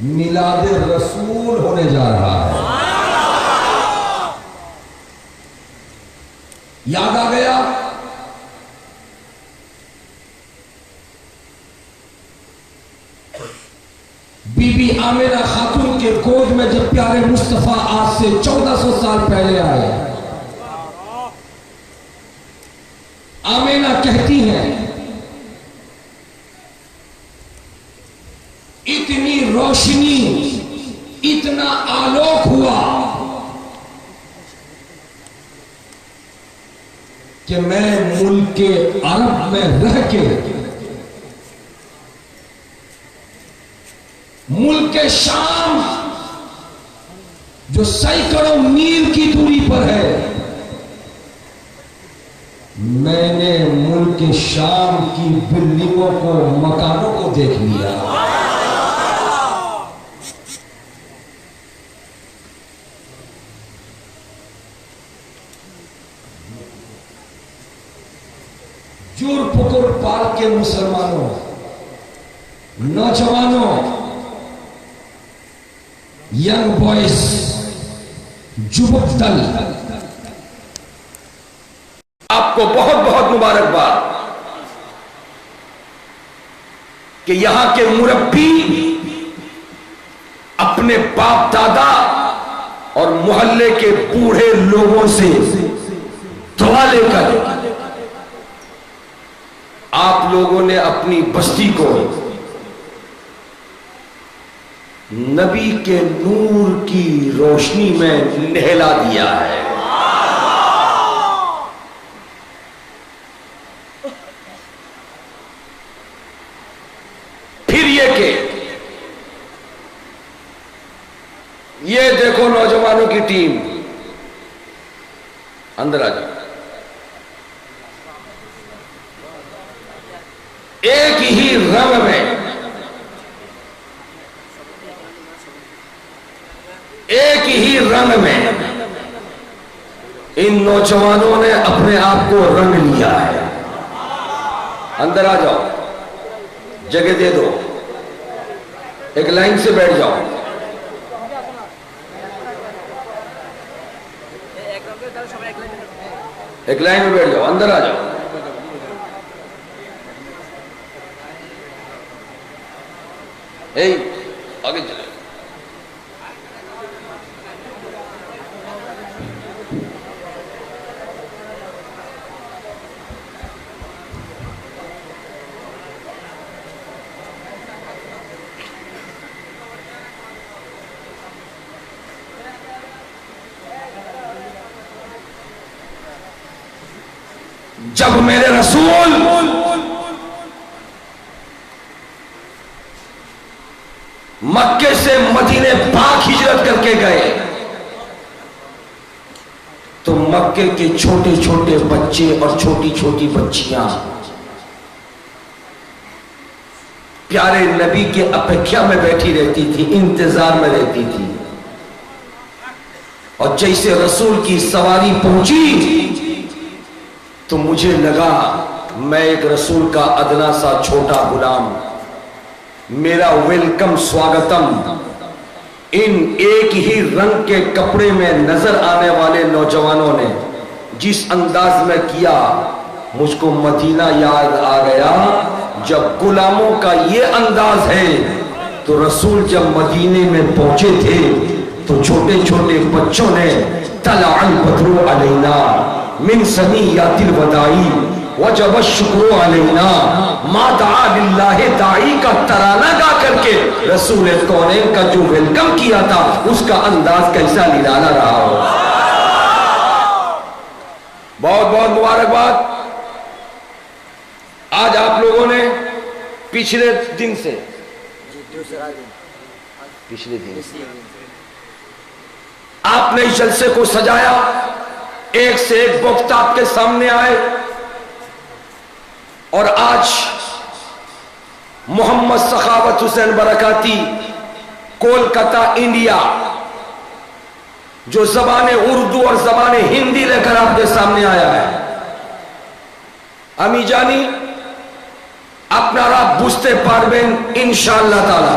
میلاد رسول ہونے جا رہا ہے. یاد آ گیا؟ بی بی آمنہ خاتون کے گود میں جب پیارے مصطفیٰ آج سے 1400 سال پہلے آئے، آمنہ کہتی ہیں اتنی روشنی، اتنا آلوک ہوا کہ میں ملک عرب میں رہ کے ملک شام جو سینکڑوں میل کی دوری پر ہے، میں نے ملک شام کی بلڈنگوں کو، مکانوں کو دیکھ لیا. جور پکر پال کے مسلمانوں، نوجوانوں، ینگ بوائز، جوک دل، آپ کو بہت بہت مبارکباد کہ یہاں کے مربی اپنے باپ دادا اور محلے کے بوڑھے لوگوں سے دعا لے کر آپ لوگوں نے اپنی بستی کو نبی کے نور کی روشنی میں نہلا دیا ہے. پھر یہ کہ یہ دیکھو نوجوانوں کی ٹیم، اندر آ جاؤ. ایک ہی رنگ میں، ایک ہی رنگ میں ان نوجوانوں نے اپنے آپ کو رنگ لیا ہے. اندر آ جاؤ، جگہ دے دو، ایک لائن سے بیٹھ جاؤ. ایک لائن میں بیٹھ جاؤ، اندر آ جاؤ. آگے چلے. جب میرے رسول مکے سے مدینے پاک ہجرت کر کے گئے تو مکے کے چھوٹے چھوٹے بچے اور چھوٹی چھوٹی بچیاں پیارے نبی کے اپیکھیا میں بیٹھی رہتی تھی، انتظار میں رہتی تھی. اور جیسے رسول کی سواری پہنچی تو مجھے لگا میں ایک رسول کا ادنا سا چھوٹا غلام، میرا ویلکم سواگتم ان ایک ہی رنگ کے کپڑے میں نظر آنے والے نوجوانوں نے جس انداز میں کیا، مجھ کو مدینہ یاد آ گیا. جب غلاموں کا یہ انداز ہے تو رسول جب مدینے میں پہنچے تھے تو چھوٹے چھوٹے بچوں نے طلع البدر علینا من ثنیات الوداع وجب الشکر علینا ما دعا للہ داعی کا ترانہ گا کر کے رسول کونین کا جو ویلکم کیا تھا اس کا انداز کیسا نرالا رہا ہو. بہت بہت مبارکباد. آج آپ لوگوں نے پچھلے دن سے آپ نے اس جلسے کو سجایا، ایک سے ایک وقت آپ کے سامنے آئے، اور آج محمد سخاوت حسین برکاتی کولکتہ انڈیا جو زبان اردو اور زبان ہندی لے کر آپ کے سامنے آیا ہے. امی جانی আপনারা বুঝতে পারবেন ইনশাআল্লাহ তাআলা.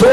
2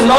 9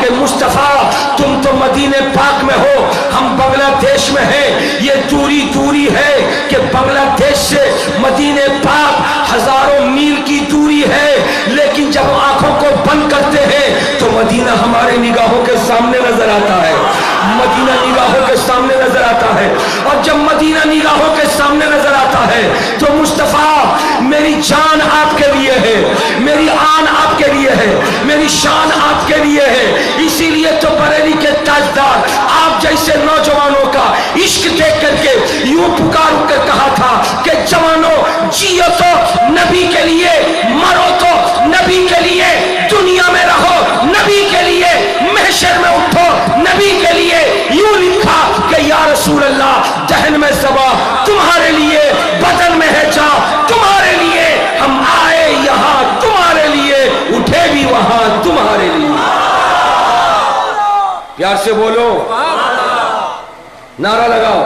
کہ مصطفیٰ تم تو مدینے پاک میں ہو، ہم بنگلہ دیش میں ہیں، یہ دوری ہے کہ بنگلہ دیش سے مدینے پاک ہزاروں میل کی دوری ہے، لیکن جب آنکھوں کو بند کرتے ہیں تو مدینہ ہمارے نگاہوں کے سامنے نظر آتا ہے، مدینہ نگاہوں کے سامنے نظر آتا ہے۔ اور جب مدینہ نگاہوں کے سامنے نظر آتا ہے تو مصطفیٰ میری جان آپ کے لیے ہے، میری آن آپ کے لیے ہے، میری شان آپ کے لیے ہے۔ اسی لیے تو بریلی کے تاجدار آپ جیسے نوجوانوں کا عشق دیکھ کر کے یوں پکار کر کہا تھا کہ جوانوں جیو تو نبی کے لیے، مرو تو نبی کے لیے، دنیا میں رہو نبی کے لیے، محشر میں اٹھو نبی کے لیے۔ یوں لکھا کہ یا رسول اللہ دہن میں صبا تمہارے لیے، بدن میں ہے جا تمہارے لیے، ہم آئے یہاں تمہارے لیے، اٹھے بھی وہاں تمہارے لیے۔ پیار سے بولو، نعرہ لگاؤ۔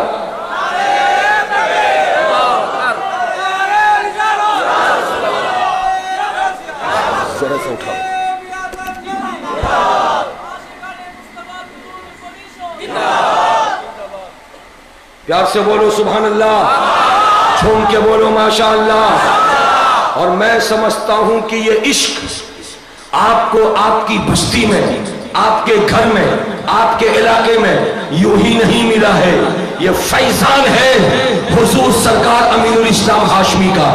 ذرا سے اٹھاؤ۔ پیار سے بولو سبحان اللہ، جھوم کے بولو ماشاء اللہ۔ اور میں سمجھتا ہوں کہ یہ عشق آپ کو آپ کی بستی میں، آپ کے گھر میں، آپ کے علاقے میں یوں ہی نہیں ملا ہے، یہ فیضان ہے حضور سرکار امین الاسلام ہاشمی کا،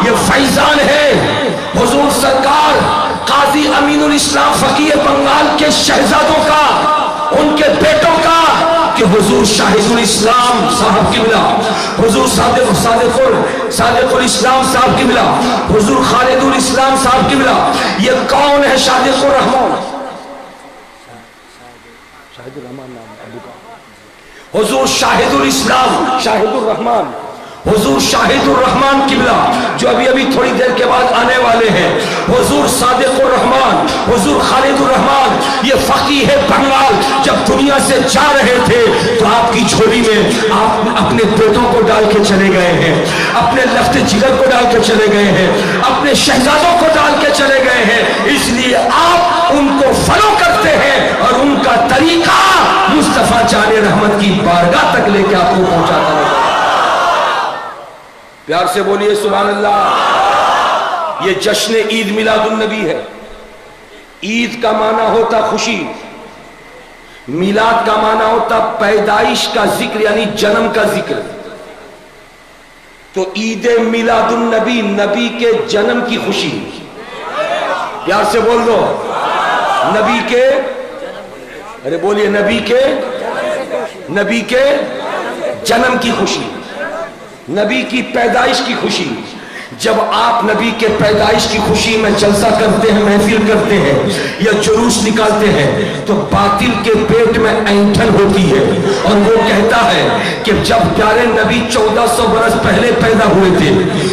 یہ فیضان ہے حضور سرکار قاضی امین الاسلام فقیہ بنگال کے شہزادوں کا، ان کے بیٹوں کا، کہ حضور شاہد الاسلام صاحب قبلہ، حضور صادق الاسلام صاحب قبلہ، حضور خالد الاسلام صاحب قبلہ۔ یہ کون ہے صادق الرحمان؟ شاہد الرحمان نام ابو کا، حضور شاہد الاسلام، شاہد الرحمان، حضور شاہد الرحمان قبلہ جو ابھی تھوڑی دیر کے بعد آنے والے ہیں، حضور صادق الرحمان، حضور خالد الرحمان، یہ فقیہ بنگال جب دنیا سے جا رہے تھے تو آپ کی جھولی میں آپ اپنے بیٹوں کو ڈال کے چلے گئے ہیں، اپنے لخت جگر کو ڈال کے چلے گئے ہیں، اپنے شہزادوں کو ڈال کے چلے گئے ہیں، اس لیے آپ ان کو فالو کرتے ہیں اور ان کا طریقہ مصطفیٰ جان رحمت کی بارگاہ تک لے کے آپ کو پہنچاتا ہے۔ پیار سے بولیے سبحان اللہ۔ یہ جشن عید میلاد النبی ہے۔ عید کا معنی ہوتا خوشی، میلاد کا معنی ہوتا پیدائش کا ذکر یعنی جنم کا ذکر۔ تو عید میلاد النبی نبی کے جنم کی خوشی، پیار سے بول دو، نبی کے، ارے بولیے نبی کے جنم کی خوشی، نبی کی پیدائش کی خوشی۔ جب آپ نبی کے پیدائش کی خوشی میں جلسہ کرتے ہیں، محفل کرتے ہیں یا جلوس نکالتے ہیں تو باطل کے پیٹ میں اینٹھن ہوتی ہے اور وہ کہتا ہے کہ جب پیارے نبی 1400 برس پہلے پیدا ہوئے تھے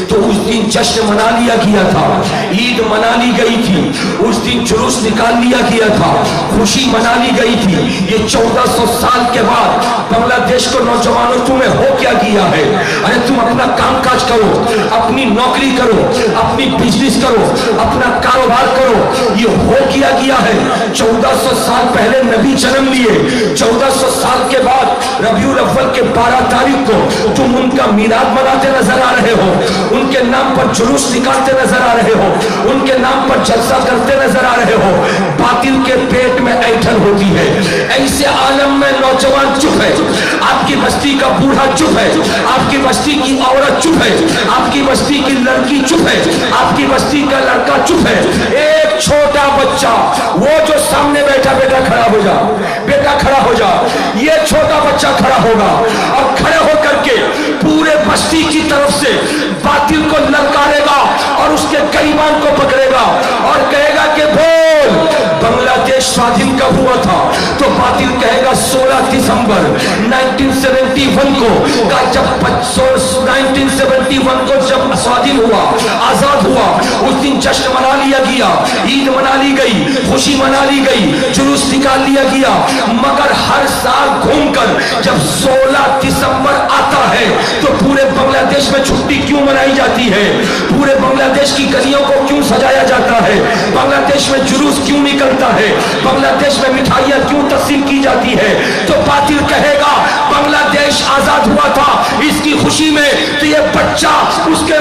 تو اس دن جشن منا لیا گیا تھا، عید منا لی گئی تھی، اس دن جلوس نکال لیا گیا تھا، خوشی منا لی گئی تھی۔ یہ 1400 سال کے بعد بنگلہ دیش کو نوجوانوں تمہیں ہو کیا گیا ہے؟ ارے تم اپنا کام کاج کرو، اپنی نوکری کرو، اپنی بزنس کرو، اپنا کاروبار کرو، یہ ہو کیا گیا ہے۔ 1400 سال پہلے نبی جنم لیے، 1400 سال کے بعد ربیع الاول کے 12 تاریخ کو تم ان کا میلاد مناتے نظر آ رہے ہو، ان کے نام پر جلوس نکالتے نظر آ رہے ہو، ان کے نام پر جلسہ کرتے نظر آ رہے ہو۔ باطل کے پیٹ میں اینٹھن ہوتی ہے۔ ایسے عالم میں نوجوان چپ ہے، آپ کی بستی کا بوڑھا چپ ہے، آپ کی بستی کی عورت چپ ہے، آپ کی بستی کی لڑکی چپ ہے، آپ کی بستی کا لڑکا چپ ہے۔ ایک چھوٹا بچہ، وہ جو سامنے بیٹھا، بیٹا کھڑا ہو جا، بیٹا کھڑا ہو جا، یہ چھوٹا بچہ کھڑا ہوگا اور کھڑے ہو کر کے پورے بستی کی طرف سے باطل کو للکارے گا اور اس کے غریبان کو پکڑے گا اور کہے گا کہ بول بنگلہ دیش سوادھین کب ہوا تھا؟ تو باطل کہے گا 16 دسمبر 1971 کو، جب 1971 کو جب سوادھین ہوا، آزاد ہوا، اس دن جشن منا لیا گیا، عید منا لی گئی، خوشی منا لی گئی، جلوس نکال لیا گیا، مگر ہر سال گھوم کر جب 16 دسمبر آتا ہے تو پورے بنگلہ دیش میں چھٹی کیوں منائی جاتی ہے؟ پورے بنگلہ دیش کی گلیوں کو کیوں سجایا جاتا ہے؟ بنگلہ دیش میں جلوس کیوں نکلتا ہے؟ بنگلہ دیش میں مٹھائیاں کیوں تقسیم کی جاتی ہے؟ تو باطل کہے گا بنگلہ دیش آزاد ہوا تھا اس کی خوشی میں، تو یہ بچہ اس کے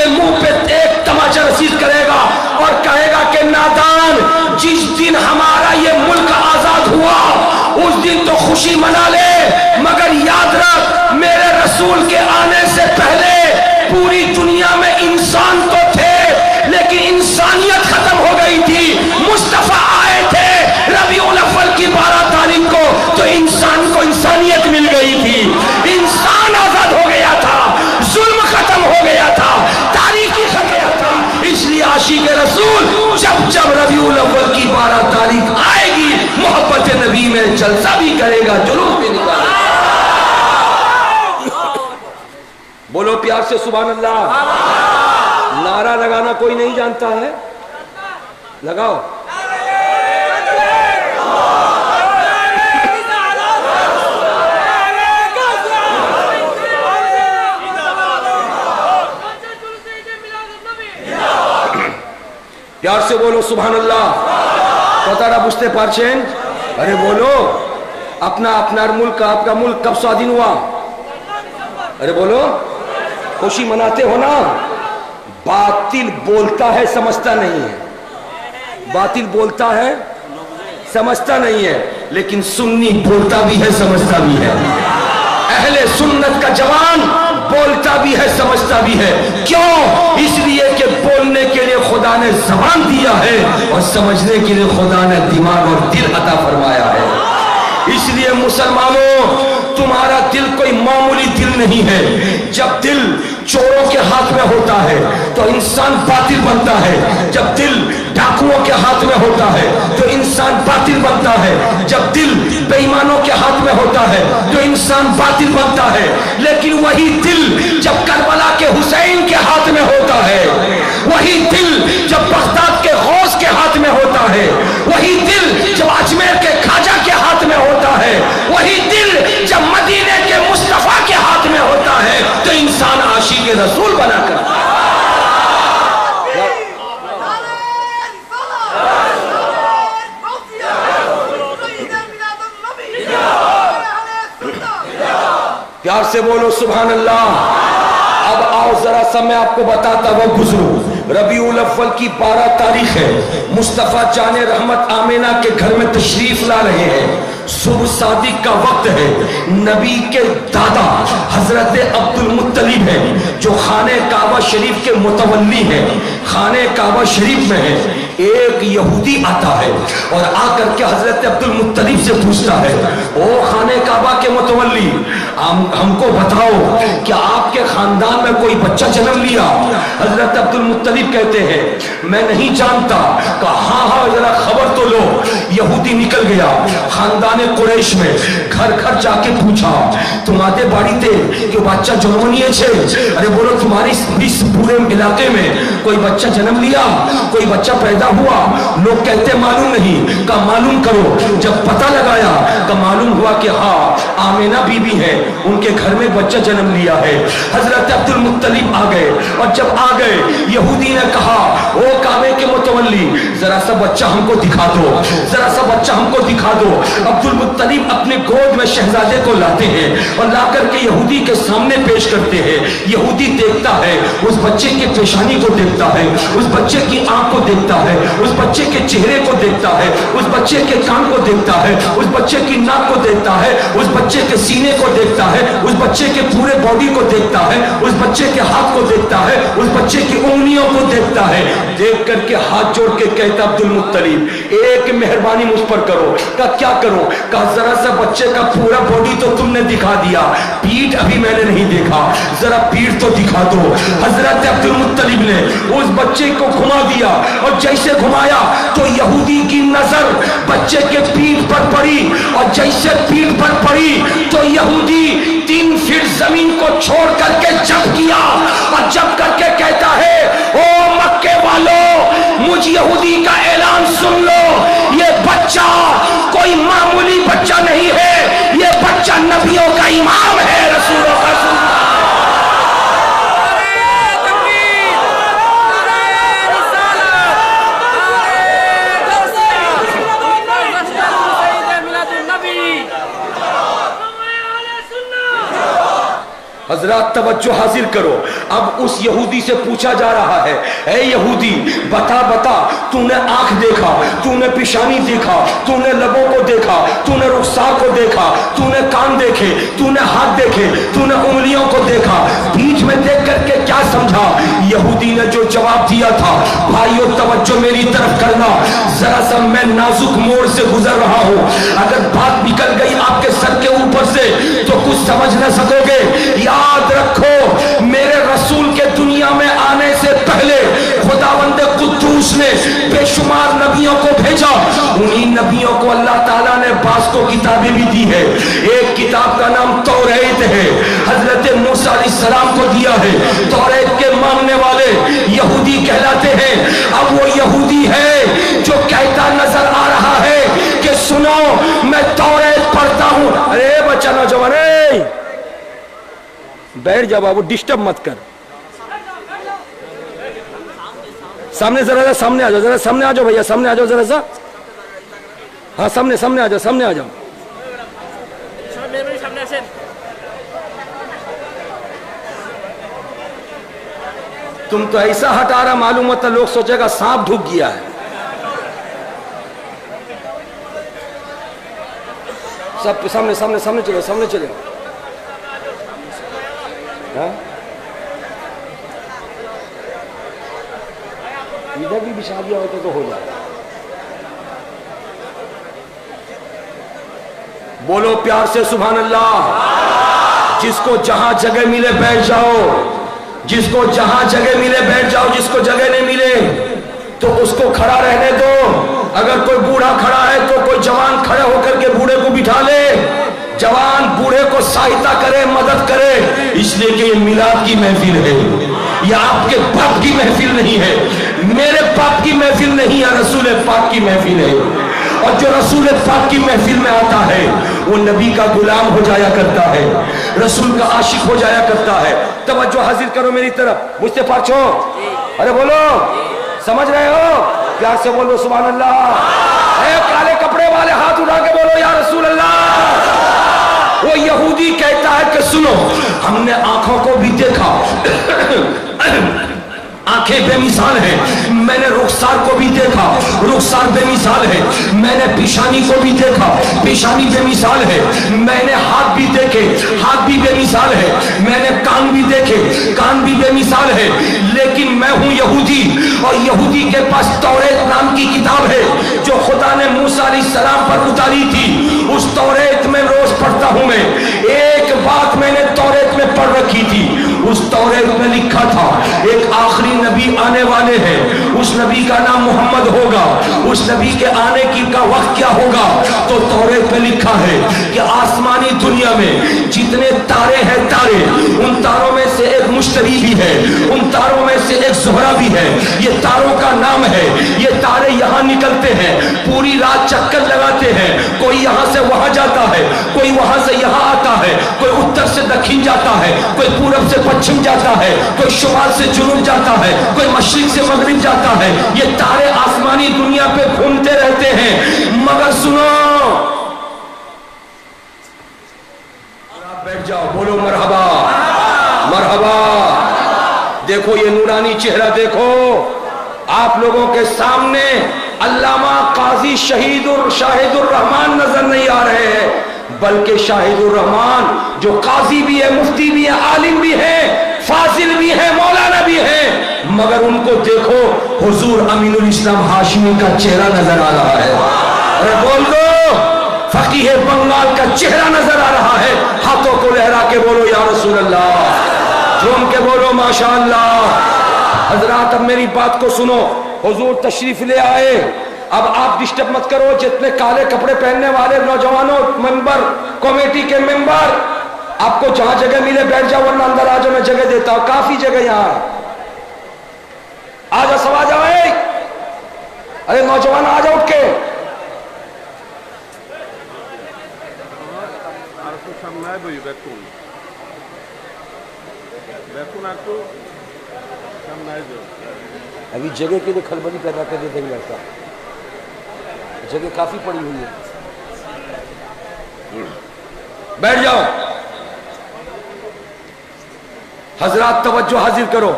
منہ پہ ایک تماچا رسید کرے گا اور کہے گا کہ نادان، جس دن ہمارا یہ ملک آزاد ہوا اس دن تو خوشی منا لے، مگر یاد رکھ میرے رسول کے آنے سے پہلے پوری دنیا میں انسان تو تھے لیکن انسانیت ختم ہو گئی تھی۔ مصطفیٰ آئے تھے ربیع الاول کی 12 تاریخ کو تو انسان کو انسانیت مل گئی تھی، انسان آزاد ہو گیا تھا، ظلم ختم ہو گیا تھا، تاریخی ختم ہو گیا تھا۔ اس لیے عاشق رسول جب جب ربیع الاول کی 12 تاریخ آئے گی محبت نبی میں جلسہ بھی کرے گا، جلوس بھی نکالے گا۔ بولو پیار سے سبحان اللہ۔ نعرہ لگانا کوئی نہیں جانتا ہے؟ لگاؤ۔ پیار سے بولو سبحان اللہ۔ کوتارا بوجھتے پارچین، ارے بولو، اپنا ملک، آپ کا ملک کب سوادھین ہوا؟ ارے بولو، خوشی مناتے ہو نا؟ باطل بولتا ہے سمجھتا نہیں ہے، باطل بولتا ہے سمجھتا نہیں ہے، لیکن سنی بولتا بھی ہے سمجھتا بھی ہے۔ اہل سنت کا جوان بولتا بھی ہے سمجھتا بھی ہے۔ کیوں؟ اس لیے کہ بولنے کے لیے خدا نے زبان دیا ہے اور سمجھنے کے لیے خدا نے دماغ اور دل عطا فرمایا ہے۔ اس لیے مسلمانوں، تمہارا دل کوئی معمولی دل نہیں ہے۔ جب دل چوروں کے ہاتھ میں ہوتا ہے تو انسان باطل بنتا ہے، جب دل ڈاکوؤں کے ہاتھ میں ہوتا ہے تو انسان باطل بنتا ہے، جب دل بے ایمانوں کے ہاتھ میں ہوتا ہے تو انسان باطل بنتا ہے، لیکن وہی دل جب کربلا کے حسین کے ہاتھ میں ہوتا ہے، وہی دل جب بغداد کے غوث کے ہاتھ میں ہوتا ہے، وہی دل جب اجمیر کے خواجہ کے ہاتھ میں ہوتا ہے، وہی دل جب مدینے کے مصطفیٰ کے ہاتھ میں ہوتا ہے تو انسان عاشق رسول بنا کر پیار سے بولو سبحان اللہ۔ اب آؤ ذرا سا میں آپ کو بتاتا وہ گزرو۔ ربیع الاول کی 12 تاریخ ہے، مصطفیٰ جان رحمت آمینہ کے گھر میں تشریف لا رہے ہیں، صبح صادق کا وقت ہے، نبی کے دادا حضرت عبد المطلب ہیں جو خانہ کعبہ شریف کے متولی ہیں، خانہ کعبہ شریف میں ہے۔ ایک یہودی آتا ہے اور آ کر کے حضرت عبد المطلب سے پوچھتا ہے، او خانہ کعبہ کے متولی، ہم کو بتاؤ کیا آپ کے خاندان میں کوئی بچہ جنم لیا؟ حضرت عبد المطلب کہتے ہیں میں نہیں جانتا۔ کہا ہاں ذرا خبر تو لو۔ یہودی نکل گیا خاندان قریش میں، گھر گھر جا کے پوچھا تمہارے باڑی تے کہ بچہ جنم لیے چھے؟ ارے بولو تمہاری اس پورے علاقے میں کوئی بچہ جنم لیا، کوئی بچہ پیدا ہوا؟ لوگ کہتے معلوم نہیں۔ کہا معلوم کرو۔ جب پتہ لگایا کہ معلوم ہوا کہ ہاں آمینہ بی بی ہے، ان کے گھر میں بچہ جنم لیا ہے۔ حضرت عبد المطلب آ گئے اور جب آ گئے یہودی نے کہا او کعبے کے متولی ذرا سا بچہ ہم کو دکھا دو، ذرا سا بچہ ہم کو دکھا دو۔ عبد المطلب اپنے گود میں شہزادے کو لاتے ہیں اور لا کر کے یہودی کے سامنے پیش کرتے ہیں۔ یہودی دیکھتا ہے، اس بچے کے پیشانی کو دیکھتا ہے، اس بچے کی آنکھ کو دیکھتا ہے، اس بچے کے چہرے کو دیکھتا ہے، اس بچے کے کان کو دیکھتا ہے، اس بچے کی ناک کو دیکھتا ہے، اس بچے کے سینے کو دیکھتا ہے، اس بچے کے پورے باڈی کو دیکھتا ہے، اس بچے کے ہاتھ کو دیکھتا ہے، اس بچے کی انگلیوں کو دیکھتا ہے۔ دیکھ کر کے ہاتھ جوڑ کے کہتا عبد المطلب ایک مہربانی مجھ پر کرو۔ کہا کیا کرو؟ کہا ذرا سا بچے کا پورا باڈی تو تم نے دکھا دیا، پیٹھ ابھی میں نے نہیں دیکھا، ذرا پیٹھ تو دکھا دو۔ حضرت عبد المطلب نے اس بچے کو گھما دیا اور جیسے گھمایا تو یہودی کی نظر بچے کے پیٹھ پر پڑی اور جیسے پیٹھ پر پڑی تو یہودی 3 فٹ زمین کو چھوڑ کر کے جب کیا اور جب کر کے کہتا ہے او مکے والوں مجھ یہودی کا اعلان سن لو، یہ بچہ کوئی معمولی بچہ نہیں ہے، یہ بچہ نبیوں کا امام ہے، رسولوں کا سلطان۔ حضرات توجہ حاصل کرو، اب اس یہودی سے پوچھا جا رہا ہے، اے یہودی بتا بتا، تو نے آنکھ دیکھا، تو نے پیشانی دیکھا، تو نے لبوں کو دیکھا، تو نے رخسار کو دیکھا، تو نے کان دیکھے، تو نے ہاتھ دیکھے، تو نے انگلیوں کو دیکھا، بیچ میں دیکھ کر کے کیا سمجھا؟ یہودی نے جو جواب دیا تھا، بھائیو توجہ میری طرف کرنا، ذرا سا میں نازک موڑ سے گزر رہا ہوں، اگر بات نکل گئی آپ کے سر کے اوپر سے تو کچھ سمجھ نہ سکو گے۔ یاد رکھو، میرے رسول کے دنیا میں آنے سے پہلے خداوند قدوس نے بے شمار نبیوں کو بھیجا، انہی نبیوں کو اللہ تعالیٰ نے بعض کو کتابیں بھی دی ہے۔ ایک کتاب کا نام توریت ہے، حضرت موسیٰ علیہ السلام کو دیا ہے، توریت کے ماننے والے یہودی کہلاتے ہیں۔ اب وہ یہودی ہے جو کہتا نظر آ رہا ہے کہ سنو میں توریت پڑھتا ہوں۔ ارے بچہ نوجوان بیٹھ جا بابو، ڈسٹرب مت کر، سامنے ذرا سا سامنے آ جاؤ، ذرا سامنے آ جاؤ بھیا، سامنے آ جاؤ ذرا سا، ہاں سامنے سامنے آ جاؤ، سامنے آ جاؤ۔ تم تو ایسا ہٹا رہا معلوم ہوتا لوگ سوچے گا سانپ ڈھک گیا ہے۔ سب سامنے سامنے سامنے چلو، سامنے چلو۔ ادھر بھی بچھا دیا ہوتا تو ہو جاتا۔ بولو پیار سے سبحان اللہ۔ جس کو جہاں جگہ ملے بیٹھ جاؤ، جس کو جہاں جگہ ملے بیٹھ جاؤ، جس کو جگہ نہیں ملے تو اس کو کھڑا رہنے دو۔ اگر کوئی بوڑھا کھڑا ہے تو کوئی جوان کھڑے ہو کر کے بوڑھے کو بٹھا لے، جوان بوڑھے کو سہایتا کرے، مدد کرے، اس لیے کہ یہ میلاد کی محفل ہے، یہ آپ کے باپ کی محفل نہیں ہے، میرے باپ کی محفل نہیں ہے، رسول پاک کی محفل ہے۔ اور جو رسول پاک کی محفل میں آتا ہے وہ نبی کا غلام ہو جایا کرتا ہے، رسول کا عاشق ہو جایا کرتا ہے۔ توجہ حاصل کرو میری طرف، مجھ سے پوچھو، ارے بولو، سمجھ رہے ہو؟ پیار سے بولو سبحان اللہ۔ اے کالے کپڑے والے ہاتھ اٹھا کے بولو یا رسول اللہ۔ وہ یہودی کہتا ہے کہ سنو، ہم نے آنکھوں کو بھی دیکھا، آنکھیں بے مثال ہیں، میں نے رخسار کو بھی دیکھا، رخسار بے مثال ہے، میں نے پیشانی کو بھی دیکھا، پیشانی بے مثال ہے، میں نے ہاتھ بھی دیکھے، ہاتھ بھی بے مثال ہے، میں نے کان بھی دیکھے، کان بھی بے مثال ہے، لیکن میں ہوں یہودی، اور یہودی کے پاس توریت نام کی کتاب ہے جو خدا نے موسیٰ علیہ السلام پر اتاری تھی، اس توریت میں روز پڑھتا ہوں میں۔ ایک بات میں نے توریت میں پڑھ رکھی تھی، اس توریت میں لکھا تھا ایک آخری نبی آنے والے ہیں، اس نبی کا نام محمد ہوگا، اس نبی کے آنے کی کا وقت کیا ہوگا؟ تو توریت میں لکھا ہے کہ آسمانی دنیا میں جتنے تارے ہیں تارے، ان تاروں میں سے ایک مشتری بھی ہے، ان تاروں میں سے ایک زہرہ بھی ہے، یہ تاروں کا نام ہے۔ یہ تارے یہاں نکلتے ہیں، پوری رات چکر لگاتے ہیں، کوئی یہاں سے وہاں جاتا ہے، کوئی وہاں سے یہاں آتا ہے، کوئی اتر سے دکھن جاتا ہے، کوئی پورب سے پچھم جاتا ہے، کوئی شمال سے جنوب جاتا ہے، کوئی مشرق سے مغرب جاتا ہے۔ یہ تارے آسمانی دنیا پہ گھومتے رہتے ہیں، مگر سنو، بیٹھ جاؤ، بولو مرحبا مرحبا۔ دیکھو یہ نورانی چہرہ دیکھو، آپ لوگوں کے سامنے علامہ قاضی شہید شاہد الرحمان نظر نہیں آ رہے ہیں، بلکہ شاہد الرحمان جو قاضی بھی ہے، مفتی بھی ہے، عالم بھی ہے، فاضل بھی ہے، مولانا بھی ہے، مگر ان کو دیکھو حضور امین الاسلام ہاشمی کا چہرہ نظر آ رہا ہے۔ ارے بول دو، فقیہ بنگال کا چہرہ نظر آ رہا ہے۔ ہاتھوں کو لہرا کے بولو یا رسول اللہ، جھوم کے بولو ماشاءاللہ۔ حضرات اب میری بات کو سنو، حضور تشریف لے آئے، اب آپ ڈسٹرب مت کرو، جتنے کالے کپڑے پہننے والے نوجوانوں، ممبر کمیٹی کے ممبر، آپ کو جہاں جگہ ملے بیٹھ جاؤ، ورنہ اندر آ جاؤ، میں جگہ دیتا ہوں، کافی جگہ یہاں آ جاؤ، سب آ جاؤ۔ ارے نوجوان آ جاؤ اٹھ کے. ابھی جگہ کے لیے کھلبلی پیدا کر دیتے ہیں لڑکا, جگہ کافی پڑی ہوئی ہے. بیٹھ جاؤ. حضرات توجہ حاضر کرو.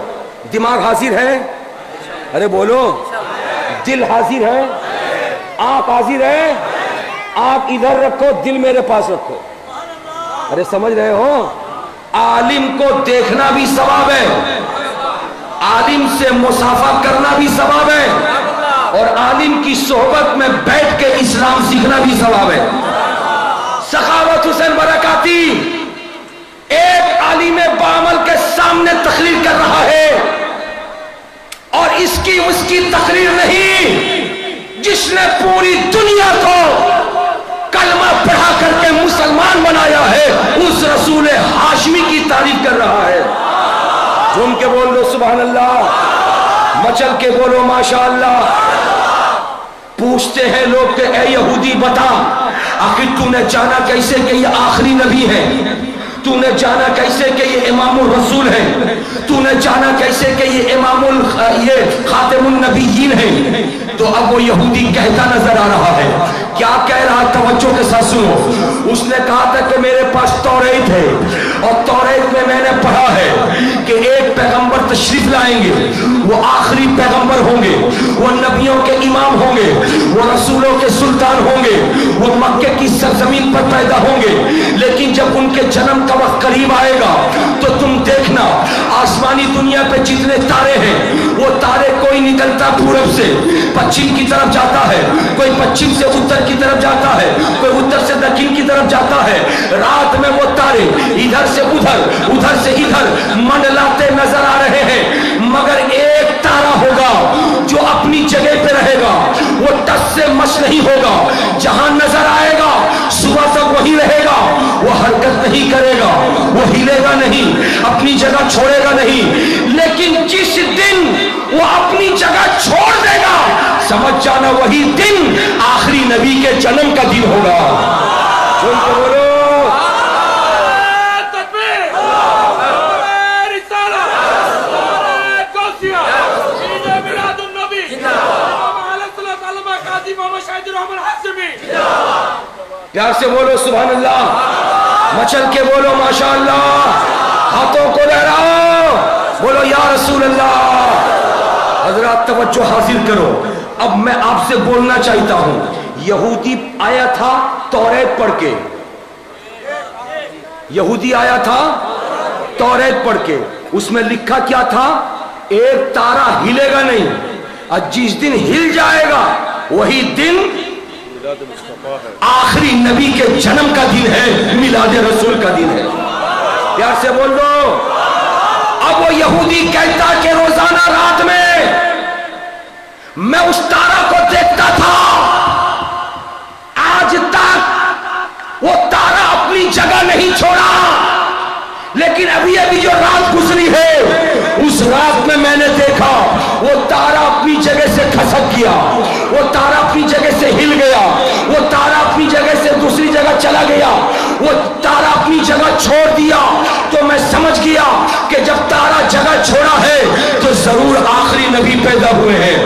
دماغ حاضر ہے؟ ارے بولو. دل حاضر ہے؟ آنکھ حاضر ہے؟ آنکھ ادھر رکھو, دل میرے پاس رکھو. ارے سمجھ رہے ہو؟ عالم کو دیکھنا بھی ثواب ہے, عالم سے مصافحہ کرنا بھی ثواب ہے, اور عالم کی صحبت میں بیٹھ کے اسلام سیکھنا بھی ثواب ہے. سخاوت حسین برکاتی ایک عالم بعمل کے سامنے تقریر کر رہا ہے, اور اس کی تقریر نہیں, جس نے پوری دنیا کو کلمہ پڑھا کر کے مسلمان بنایا ہے, اس رسول ہاشمی کی تعریف کر رہا ہے. جھوم کے بول دو سبحان اللہ, مچل کے بولو ماشاءاللہ. پوچھتے ہیں لوگ کہ اے یہودی بتا, آخر تو نے جانا کیسے کہ یہ آخری نبی ہے؟ تو نے جانا کیسے کہ یہ امام الرسول ہے؟ تو نے جانا کیسے کہ یہ یہ خاتم النبیین ہے؟ تو اب وہ یہودی کہتا نظر آ رہا ہے. کیا کہہ رہا؟ توجہ کے ساتھ سنو. اس نے کہا تھا کہ میرے پاس توریت ہے, اور توریت میں میں نے پڑھا ہے کہ ایک پیغمبر تشریف لائیں گے, وہ آخری پیغمبر ہوں گے, وہ نبیوں کے امام ہوں گے, وہ رسولوں کے سلطان ہوں گے, وہ مکے کی سرزمین پر پیدا ہوں گے. لیکن جب ان کے جنم کا وقت قریب آئے گا تو تم دیکھنا آسمانی دنیا پہ جتنے تارے ہیں, وہ تارے کوئی نکلتا پورب سے پچھم کی طرف جاتا ہے, کوئی پچھم سے اتر کی طرف جاتا ہے, کوئی اتر سے دکن کی طرف جاتا ہے. رات میں وہ تارے ادھر سے ادھر, ادھر سے ادھر منڈلاتے نظر آ رہے ہیں, مگر ایک تارا ہوگا جو اپنی جگہ پہ رہے گا, وہ ٹس سے مس نہیں ہوگا. جہاں نظر آئے گا صبح تک وہی رہے گا, وہ حرکت نہیں کرے گا, وہ ہلے گا نہیں, اپنی جگہ چھوڑے گا نہیں. لیکن جس دن وہ اپنی جگہ چھوڑ دے گا, سمجھ جانا وہی دن آخری نبی کے جنم کا دن ہوگا. سن کے بولو پیار سے بولو سبحان اللہ, مچل کے بولو ماشاءاللہ, ہاتھوں کو لہراؤ, بولو یا رسول اللہ. حضرات توجہ حاصل کرو. اب میں آپ سے بولنا چاہتا ہوں, یہودی آیا تھا توریت پڑھ کے, یہودی آیا تھا توریت پڑھ کے, اس میں لکھا کیا تھا؟ ایک تارا ہلے گا نہیں, اور جس دن ہل جائے گا وہی دن آخری نبی کے جنم کا دن ہے, میلاد رسول کا دن ہے. پیار سے بول دو. اب وہ یہودی کہتا کہ روزانہ رات میں اس تارا کو دیکھتا تھا, آج تک وہ تارا اپنی جگہ نہیں چھوڑا, لیکن ابھی جو رات گزری ہے اس رات میں نے دیکھا وہ تارا اپنی جگہ سے کھسک گیا, وہ تارا اپنی جگہ سے ہل گیا, وہ تارا اپنی جگہ سے دوسری جگہ چلا گیا, وہ تارا اپنی جگہ چھوڑ دیا. تو میں سمجھ گیا کہ جب تارا جگہ چھوڑا ہے تو ضرور آخری نبی پیدا ہوئے ہیں,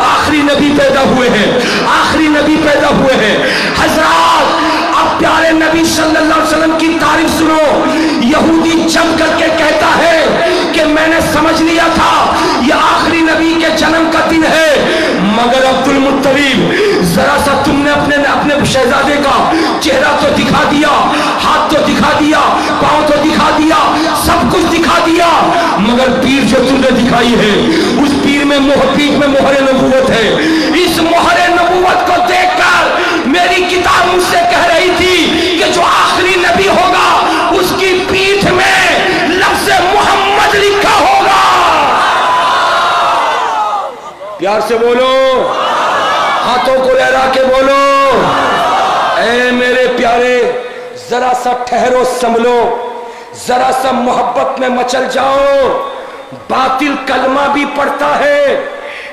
آخری نبی پیدا ہوئے ہیں, آخری نبی پیدا ہوئے ہیں. حضرات اب پیارے نبی صلی اللہ علیہ وسلم کی تعریف سنو. یہودی جم کر کے کہتا ہے کہ میں نے سمجھ لیا تھا یہ آخری نبی کے جنم کا دن ہے, مگر عبد المطلب ذرا سا تم نے اپنے شہزادے کا چہرہ تو دکھا دیا, ہاتھ تو دکھا دیا, پاؤں تو دکھا دیا, سب کچھ دکھا دیا, مگر پیر جو تم نے دکھائی ہے اس پیر میں مہر نبوت ہے. اس مہر نبوت کو دیکھ کر میری کتاب مجھ سے کہہ رہی تھی کہ جو آخری نبی ہوگا اس کی پیٹھ میں لفظ محمد لکھا ہوگا. پیار سے بولو, ہاتھوں کو لہرا کے بولو. اے میرے پیارے, ذرا سا ٹھہرو, سنبھلو, ذرا سا محبت میں مچل جاؤ. باطل کلمہ بھی پڑھتا ہے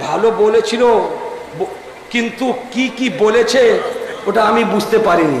ভালো বলেছিল কিন্তু কি বলেছে ওটা আমি বুঝতে পারিনি।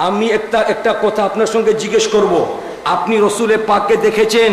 আমি একটা কথা আপনার সঙ্গে জিজ্ঞেস করব, আপনি রসুল পাককে দেখেছেন?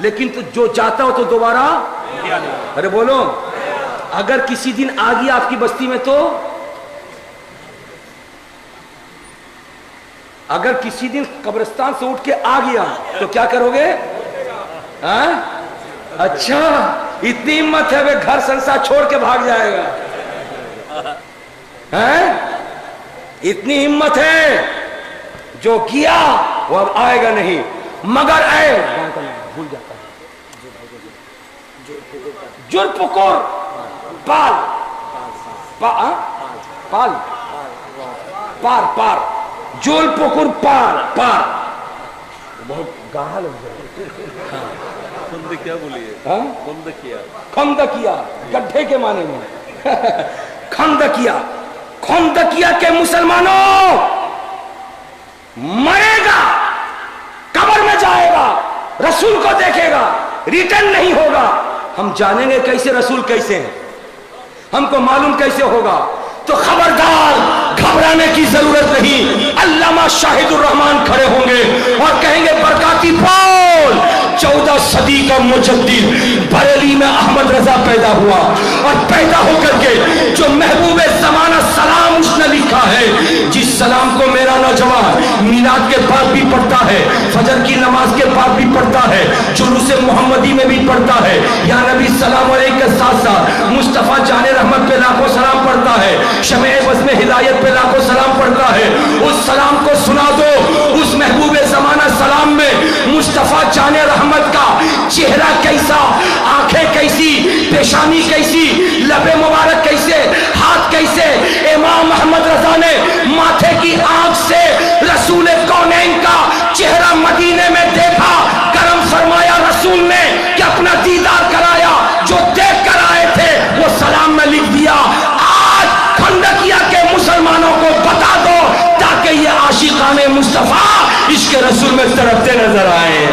لیکن تو جو چاہتا ہو تو دوبارہ ارے بولو اگر کسی دن آ گیا آپ کی بستی میں تو اگر کسی دن قبرستان سے اٹھ کے آ گیا تو کیا کرو گے؟ اچھا اتنی ہمت ہے وہ گھر سنسار چھوڑ کے بھاگ جائے گا؟ اتنی ہمت ہے جو کیا وہ اب آئے گا نہیں مگر بھول جاتا ہے جر پکور پال پال پار پار جول پکور پار پار بہت گاہا لگ جائے کیا بولیے خندقیہ گڈھے کے معنی میں خندقیہ کے مسلمانوں مرے گا قبر میں جائے گا رسول کو دیکھے گا ریٹرن نہیں ہوگا ہم جانیں گے کیسے رسول کیسے ہیں ہم کو معلوم کیسے ہوگا تو خبردار گھبرانے کی ضرورت نہیں علامہ شاہد الرحمان کھڑے ہوں گے اور کہیں گے برکاتی پول 14 صدی کا مجدد بریلی میں احمد رضا پیدا ہوا اور پیدا ہو کر کے جو محبوب زمانہ سلام اس نے لکھا ہے جس سلام کو میرا نوجوان میلاد کے بعد بھی پڑھتا ہے فجر کی نماز کے بعد بھی پڑھتا ہے جلوس محمدی میں بھی پڑھتا ہے یا نبی سلام علیہ کے ساتھ ساتھ مصطفیٰ جان رحمت پہ لاکھوں سلام پڑھتا ہے شمع بزم ہدایت پہ لاکھوں سلام پڑھتا ہے اس سلام کو سنا دو اس محبوب زمانہ سلام میں مصطفیٰ جان رحمت کا چہرہ کیسا آنکھیں کیسی پیشانی کیسی لب مبارک کیسے ہاتھ کیسے امام احمد رضا نے ماتھے کی آنکھ سے رسول کونین کا چہرہ مدینے میں دیکھا کرم فرمایا رسول نے کہ اپنا دیدار کرایا جو دیکھ کر آئے تھے وہ سلام میں لکھ دیا آج خندقیہ کے مسلمانوں کو بتا دو تاکہ یہ عاشقان مصطفیٰ عشق رسول میں تڑپتے نظر آئے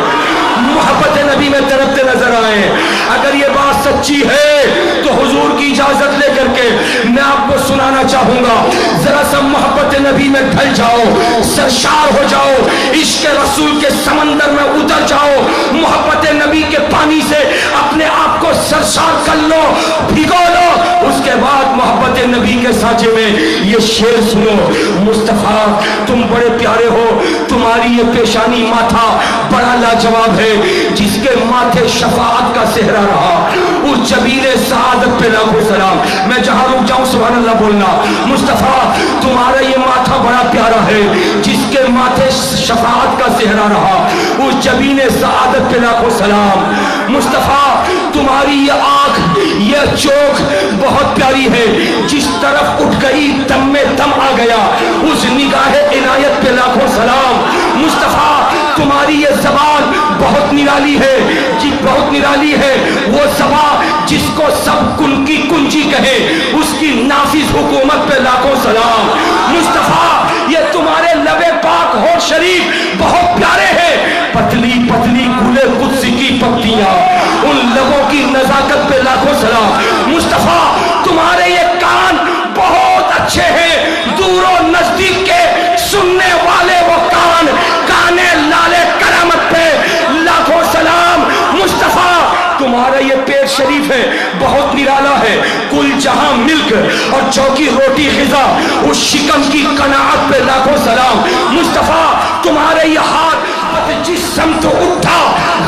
محبت نبی میں تڑپتے نظر آئے اگر یہ بات سچی ہے تو حضور کی اجازت لے کر کے میں آپ کو سنانا چاہوں گا ذرا سا محبت نبی میں ڈھل جاؤ سرشار ہو جاؤ عشق رسول کے سمندر میں اتر جاؤ محبت نبی کے پانی سے اپنے آپ کو سرشار کر لو بھگو لو اس کے بعد محبت نبی کے سانچے میں یہ شعر سنو مصطفیٰ تم بڑے پیارے ہو تمہاری یہ پیشانی ماتھا بڑا لاجواب ہے جس کے ماتھے شفاعت کا صحرا رہا اس جبیل سعادت پہ لاکھوں سلام میں جہاں رک جاؤں سبحان اللہ بولنا مصطفیٰ تمہارا یہ ماتھا بڑا پیارا ہے جس کے ماتھے شفاعت کا صحرا رہا اس جبیل سعادت پہ لاکھوں سلام مصطفیٰ تمہاری یہ آنکھ یہ چوک بہت پیاری ہے جس طرف اٹھ گئی دم میں دم آ گیا اس نگاہ عنایت پہ لاکھوں سلام مصطفیٰ تمہاری یہ زبان بہت نرالی ہے جی بہت نرالی ہے وہ زبان جس کو سب کن کی کنجی کہے اس کی نافذ حکومت پہ لاکھوں سلام مصطفیٰ یہ تمہارے لب پاک ہوش شریف بہت پیارے ہیں پتلی پتلی گلے قدس کی پتیاں ان لبوں کی نزاکت پہ لاکھوں سلام مصطفیٰ تمہارے یہ کان بہت اچھے ہیں دور و نزدیک کے سننے والے وہ کان کانے لالے کرامت پہ لاکھوں سلام مصطفیٰ تمہارا یہ پیٹ شریف ہے بہت نرالا ہے کل جہاں ملک اور چوکی روٹی غذا اس شکم کی قناعت پہ لاکھوں سلام مصطفیٰ تمہارے یہ ہاتھ جس سمت اٹھا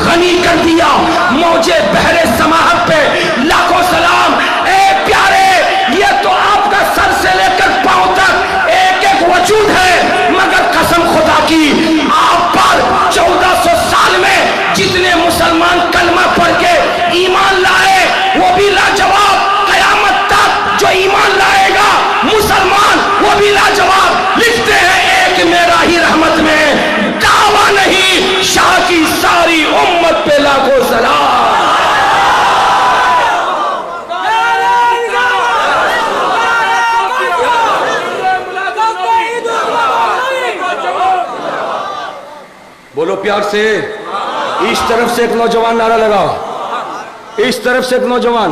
غنی کر دیا موجے بحر سماحت پہ لاکھوں سلام اے پیارے یہ تو آپ کا سر سے لے کر پاؤں تک ایک ایک وجود ہے مگر قسم خدا کی آپ پر 1400 سال میں جتنے مسلمان کلمہ پڑھ کے ایمان لائے وہ بھی لاجواب قیامت تک جو ایمان لائے گا مسلمان وہ بھی لاجواب لکھتے ہیں ایک میرا ہی رحمت میں دعویٰ نہیں شاہ کی ساری امت پہ لاکھوں سلام بولو پیار سے اس طرف سے ایک نوجوان نعرہ لگاؤ اس طرف سے ایک نوجوان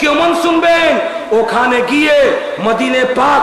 কেমন শুনবেন ওখানে গিয়ে মদিনে পাক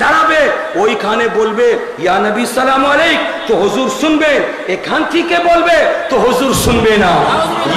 দাঁড়াবে ওইখানে বলবে ইয়া নবী সালাম আলাইক তো হুজুর শুনবেন এখান থেকে বলবে তো হুজুর শুনবে না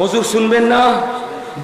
হুজুর শুনবেন না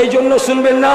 এই জন্য শুনবেন না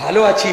ভালো আছি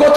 কত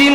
3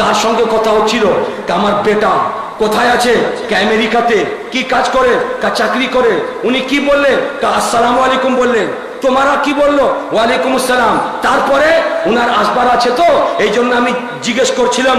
কার সঙ্গে কথা হচ্ছিল আমার বেটা কোথায় আছে কে আমেরিকাতে কি কাজ করে কা চাকরি করে উনি কি বললেন কা আসসালামু আলাইকুম বললেন তোমারা কি বললো ওয়ালাইকুম আসসালাম তারপরে উনার আসবার আছে তো এইজন্য আমি জিজ্ঞেস করছিলাম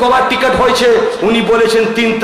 কবার টিকিট হয়েছে উনি বলেছেন 3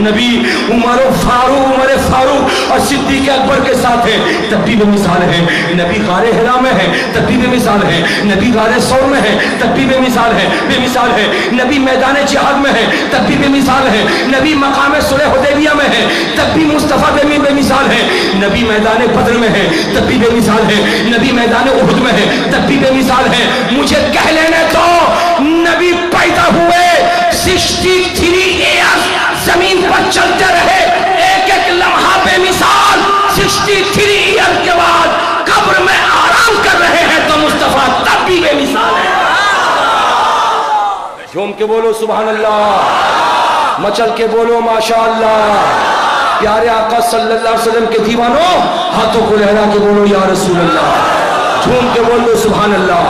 نبی عمر فاروق اور صدیق اکبر کے ساتھ ہیں تب بھی بے مثال ہے. نبی غار حرا میں ہے تب بھی بے مثال ہے. نبی غار ثور میں ہے تب بھی بے مثال ہے. نبی میدان جہاد میں ہے تب بھی بے مثال ہے. نبی مقام صلح حدیبیہ میں ہے تب بھی مصطفیٰ بے مثال ہے. نبی میدان بدر میں ہے تب بھی بے مثال ہے. نبی میدان احد میں ہے تب بھی بے مثال ہے. مجھے کہہ لینے تو نبی پیدا ہوئے 63 ایئرز زمین پر چلتے رہے, ایک ایک لمحہ بے مثال. 63 ایئر کے بعد قبر میں آرام کر رہے ہیں تو مصطفیٰ تب بھی بے مثال ہے. جھوم کے بولو سبحان اللہ, مچل کے بولو ماشاءاللہ. پیارے آقا صلی اللہ علیہ وسلم کے دیوانوں ہاتھوں کو لہرا کے بولو یا رسول اللہ. جھوم کے بولو سبحان اللہ.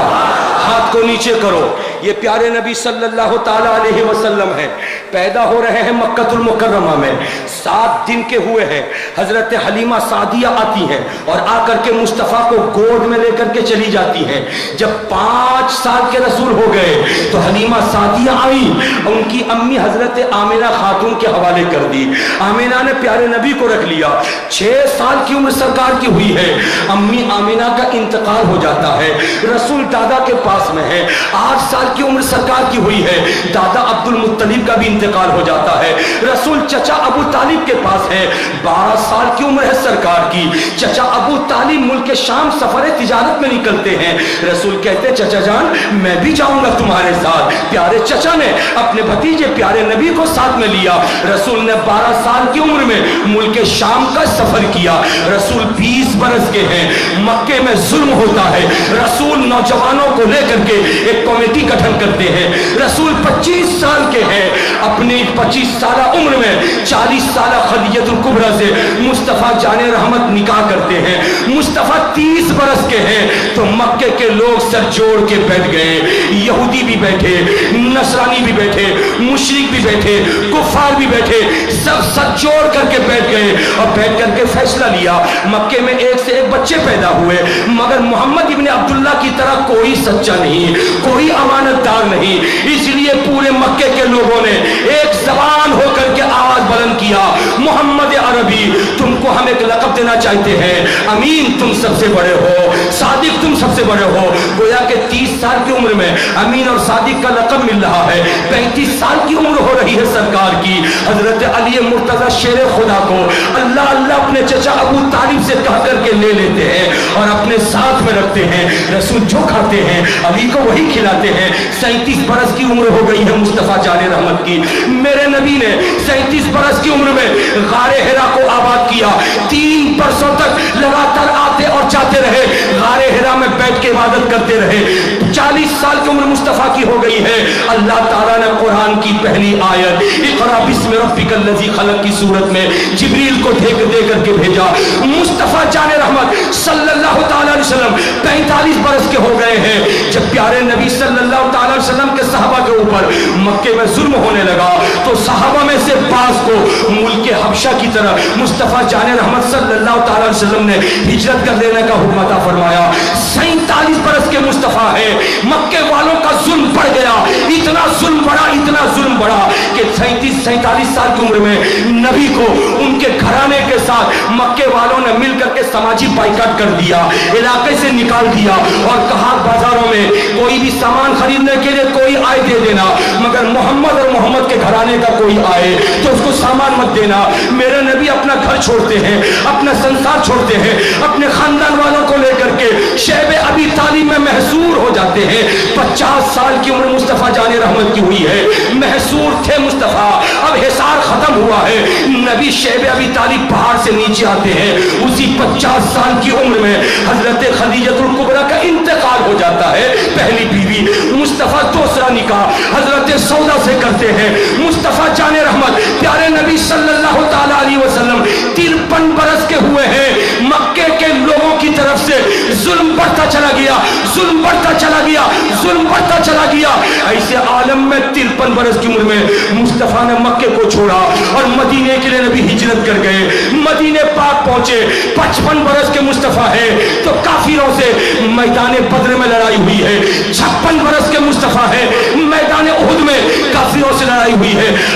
ہاتھ کو نیچے کرو. یہ پیارے نبی صلی اللہ تعالیٰ علیہ وسلم ہیں, پیدا ہو رہے ہیں مکہ المکرمہ میں. 7 دن کے ہوئے ہیں. حضرت حلیمہ سعدیہ آتی ہیں اور آ کر کے مصطفیٰ کو گود میں لے کر کے چلی جاتی ہیں. جب 5 سال کے رسول ہو گئے تو حلیمہ سعدیہ آئی, ان کی امی حضرت آمنہ خاتون کے حوالے کر دی. آمنہ نے پیارے نبی کو رکھ لیا. 6 سال کی عمر سرکار کی ہوئی ہے. امی آمنہ کا انتقال ہو جاتا ہے, رسول دادا کے پاس میں ہے. 8 سال کی عمر سرکار کی ہوئی ہے. دادا عبد المطلب کا بھی انتقال ہو جاتا ہے. رسول چچا ابو طالب کے پاس ہے. 12 سال کی عمر ہے سرکار کی. چچا ابو طالب ملک شام سفر تجارت میں نکلتے ہیں. رسول کہتے چچا جان میں بھی جاؤں گا تمہارے ساتھ. پیارے چچا نے اپنے بھتیجے پیارے نبی کو ساتھ میں لیا. رسول نے 12 سال کی عمر میں ملک شام کا سفر کیا. رسول 20 برس کے ہیں. مکے میں ظلم ہوتا ہے. رسول نوجوانوں کو لے کر کے ایک کمیٹی گٹھن کرتے ہیں. رسول 25 سال کے ہیں. اپنی 25 سالہ عمر میں 40 سالہ خدیجہ الکبریٰ سے مصطفیٰ جان رحمت نکاح کرتے ہیں. مصطفیٰ 30 برس کے ہیں تو مکے کے لوگ سر جوڑ کے بیٹھ گئے. یہودی بھی بیٹھے, نصرانی بھی بیٹھے, مشرک بھی بیٹھے, کفار بھی بیٹھے, سب سر جوڑ کر کے بیٹھ گئے اور بیٹھ کر کے فیصلہ لیا. مکے میں ایک سے ایک بچے پیدا ہوئے مگر محمد ابن عبداللہ کی طرح کوئی سچا نہیں, کوئی امانت دار نہیں. اس لیے پورے مکے کے لوگوں نے ایک زبان ہو کر کے آواز بلند کیا, محمد عربی تم کو ہم ایک لقب دینا چاہتے ہیں. امین تم سب سے بڑے ہو, صادق تم سب سے بڑے ہو. گویا کہ 30 سال کی عمر میں امین اور صادق کا لقب مل رہا ہے. 35 سال کی عمر ہو رہی ہے سرکار کی. حضرت علی مرتضی شیر خدا کو اللہ اللہ اپنے چچا ابو طالب سے کہہ کر کے لے لیتے ہیں اور اپنے ساتھ میں رکھتے ہیں. رسول جو کھاتے ہیں علی کو وہی کھلاتے ہیں. 37 برس کی عمر ہو گئی ہے مصطفیٰ جان رحمت کی. میرے نبی نے 37 برس کی عمر میں غار حرا کو آباد کیا. 3 برسوں تک لگاتار آتے اور جاتے رہے, غار حرا میں بیٹھ کے عبادت کرتے رہے. 40 سال کی عمر مصطفیٰ کی ہو گئی ہے. اللہ تعالیٰ نے قرآن کی پہلی آیت اقرا بسم ربک الذی خلق کی صورت میں جبریل کو دے کر کے بھیجا. مصطفیٰ جان رحمت صلی اللہ تعالیٰ علیہ وسلم 45 برس کے ہو گئے ہیں. جب پیارے نبی صلی اللہ تعالیٰ علیہ وسلم کے صحابہ کے اوپر مکے میں ظلم ہونے لگا تو صحابہ میں سے بعض کو ملک حبشہ کی طرف مصطفیٰ جان رحمت صلی اللہ تعالیٰ علیہ وسلم نے ہجرت کر لینے کا حکم عطا فرمایا. 47 برس کے مصطفیٰ ہیں. مکے والوں کا ظلم بڑھ گیا, اتنا ظلم بڑھا کہ 37 سال کی عمر میں نبی کو ان کے گھرانے کے ساتھ مکے والوں نے مل کر کے سماجی بائیکاٹ کر دیا, علاقے سے نکال دیا اور کہا بازاروں میں کوئی بھی سامان خریدنے کے لیے کوئی آئے دے دینا مگر محمد اور محمد کے گھرانے کا کوئی آئے تو اس کو سامان مت دینا. میرے نبی اپنا گھر چھوڑتے ہیں, اپنا سنسار چھوڑتے ہیں, اپنے خاندان والوں کو لے کر کے شیب ابی طالب میں محصور ہو جاتے ہیں. 50 سال کی عمر مصطفیٰ جان رحمت کی ہوئی ہے. محصور تھے مصطفیٰ, اب حصار ختم ہوا ہے. نبی شیب ابی طالب پہاڑ سے نیچے آتے ہیں. اسی 50 سال کی عمر میں حضرت خدیجہ الکبریٰ کا انتقال ہو جاتا ہے, پہلی بیوی. مصطفیٰ دوسرا نکاح حضرت سودا سے کرتے ہیں. مصطفیٰ جان رحمت پیارے نبی صلی اللہ تعالیٰ علیہ وسلم 53 برس کے ہوئے ہیں. مکے کے لوگوں کی طرف سے ظلم بڑھتا چلا گیا, ظلم بڑھتا چلا گیا, ظلم بڑھتا چلا گیا. ایسے عالم میں 53 برس کی عمر میں مصطفیٰ نے مکے کو چھوڑا اور مدینے کے لیے نبی ہجرت کر گئے. مدینے پاک پہنچے. 55 برس کے مصطفیٰ ہے تو کافروں سے میدان بدر میں لڑائی ہوئی ہے. 56 برس کے مصطفیٰ ہے, میدان احد میں کافروں سے لڑائی ہوئی ہے.